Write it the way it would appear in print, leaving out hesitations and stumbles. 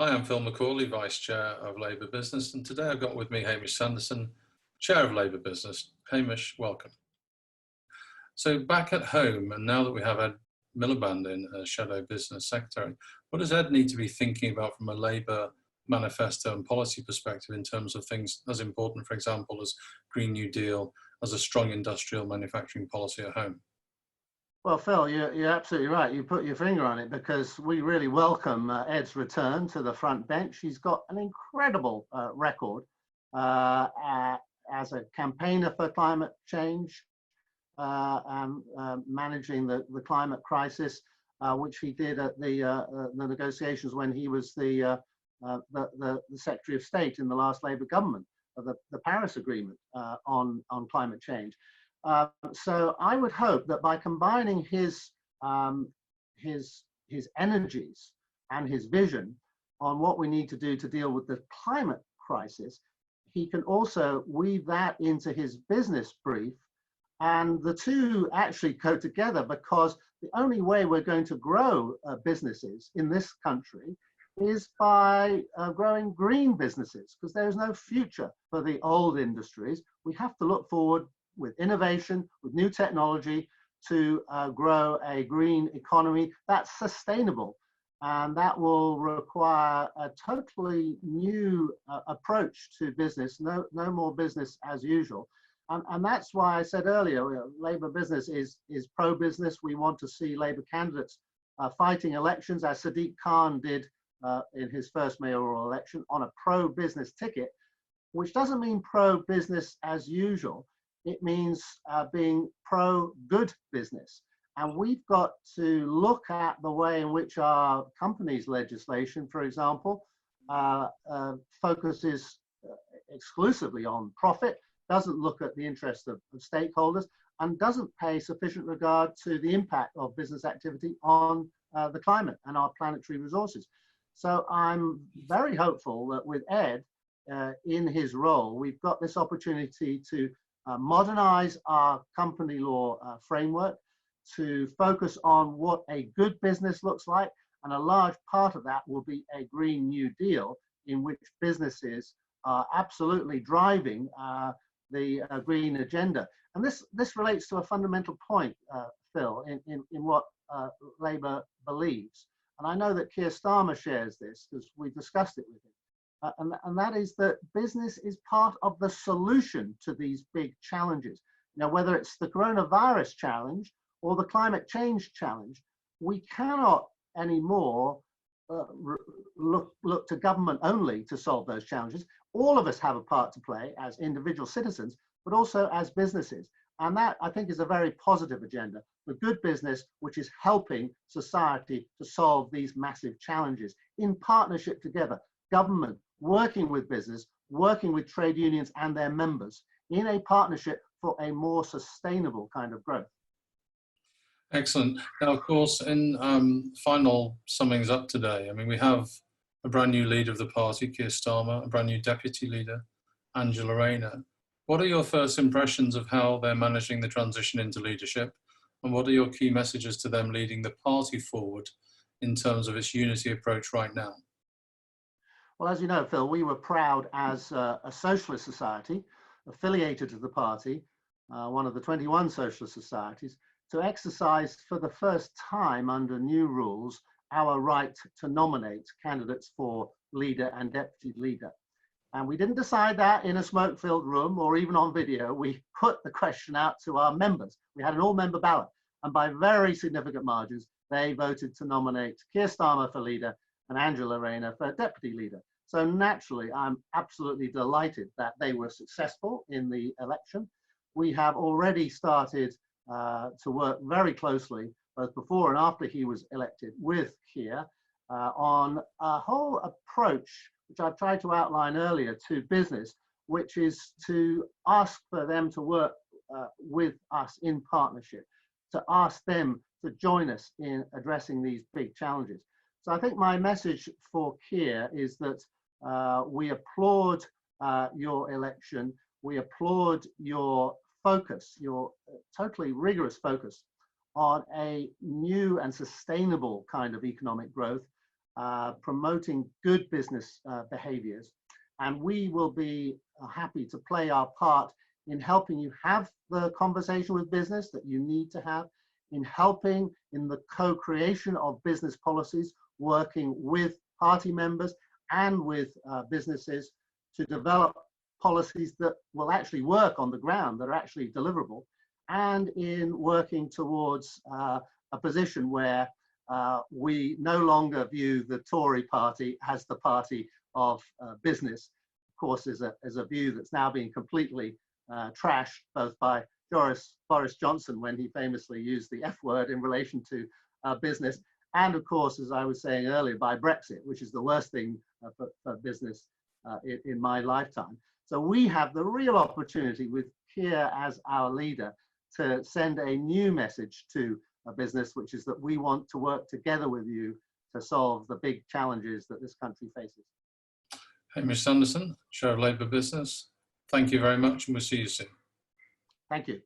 Hi, I'm Phil McCauley, Vice Chair of Labour Business, and today I've got with me Hamish Sandison, Chair of Labour Business. Hamish, welcome. So back at home, and now that we have Ed Miliband in as Shadow Business Secretary, what does Ed need to be thinking about from a Labour manifesto and policy perspective in terms of things as important, for example, as Green New Deal, as a strong industrial manufacturing policy at home? Well, Phil, you're absolutely right. You put your finger on it because we really welcome Ed's return to the front bench. He's got an incredible record as a campaigner for climate change and managing the climate crisis, which he did at the negotiations when he was the Secretary of State in the last Labour government of the Paris Agreement on climate change. So I would hope that by combining his energies and his vision on what we need to do to deal with the climate crisis, he can also weave that into his business brief. And the two actually go together because the only way we're going to grow businesses in this country is by growing green businesses, because there is no future for the old industries. We have to look forward with innovation, with new technology to grow a green economy that's sustainable. And that will require a totally new approach to business, no more business as usual. And that's why I said earlier, Labour business is pro-business. We want to see Labour candidates fighting elections, as Sadiq Khan did in his first mayoral election, on a pro-business ticket, which doesn't mean pro-business as usual. It means being pro-good business. And we've got to look at the way in which our companies legislation, for example, focuses exclusively on profit, doesn't look at the interest of stakeholders, and doesn't pay sufficient regard to the impact of business activity on the climate and our planetary resources. So I'm very hopeful that with Ed in his role, we've got this opportunity to modernize our company law framework, to focus on what a good business looks like. And a large part of that will be a Green New Deal in which businesses are absolutely driving the green agenda. And this relates to a fundamental point, Phil, in what Labour believes. And I know that Keir Starmer shares this because we discussed it with him. And that is that business is part of the solution to these big challenges. Now, whether it's the coronavirus challenge or the climate change challenge, we cannot anymore look to government only to solve those challenges. All of us have a part to play as individual citizens, but also as businesses. And that, I think, is a very positive agenda for good business, which is helping society to solve these massive challenges in partnership together. Government working with business, working with trade unions and their members in a partnership for a more sustainable kind of growth. Excellent. Now, of course, in final summings up today, I mean, we have a brand new leader of the party, Keir Starmer, a brand new deputy leader, Angela Rayner. What are your first impressions of how they're managing the transition into leadership? And what are your key messages to them leading the party forward in terms of its unity approach right now? Well, as you know, Phil, we were proud as a socialist society affiliated to the party, one of the 21 socialist societies, to exercise for the first time under new rules our right to nominate candidates for leader and deputy leader. And we didn't decide that in a smoke-filled room or even on video. We put the question out to our members. We had an all-member ballot, and by very significant margins, they voted to nominate Keir Starmer for leader and Angela Rayner for deputy leader. So naturally, I'm absolutely delighted that they were successful in the election. We have already started to work very closely, both before and after he was elected, with Keir on a whole approach, which I've tried to outline earlier, to business, which is to ask for them to work with us in partnership, to ask them to join us in addressing these big challenges. So I think my message for Keir is that we applaud your election. We applaud your focus, your totally rigorous focus on a new and sustainable kind of economic growth. promoting good business behaviors. And we will be happy to play our part in helping you have the conversation with business that you need to have, in helping in the co-creation of business policies, working with party members and with businesses to develop policies that will actually work on the ground, that are actually deliverable, and in working towards a position where we no longer view the Tory party as the party of business. Of course, is a view that's now being completely trashed, both by Boris Johnson when he famously used the F word in relation to business, and of course, as I was saying earlier, by Brexit, which is the worst thing for business in my lifetime. So we have the real opportunity with Keir as our leader to send a new message to a business, which is that we want to work together with you to solve the big challenges that this country faces. Hamish Sandison, Chair of Labour Business, thank you very much, and we'll see you soon. Thank you.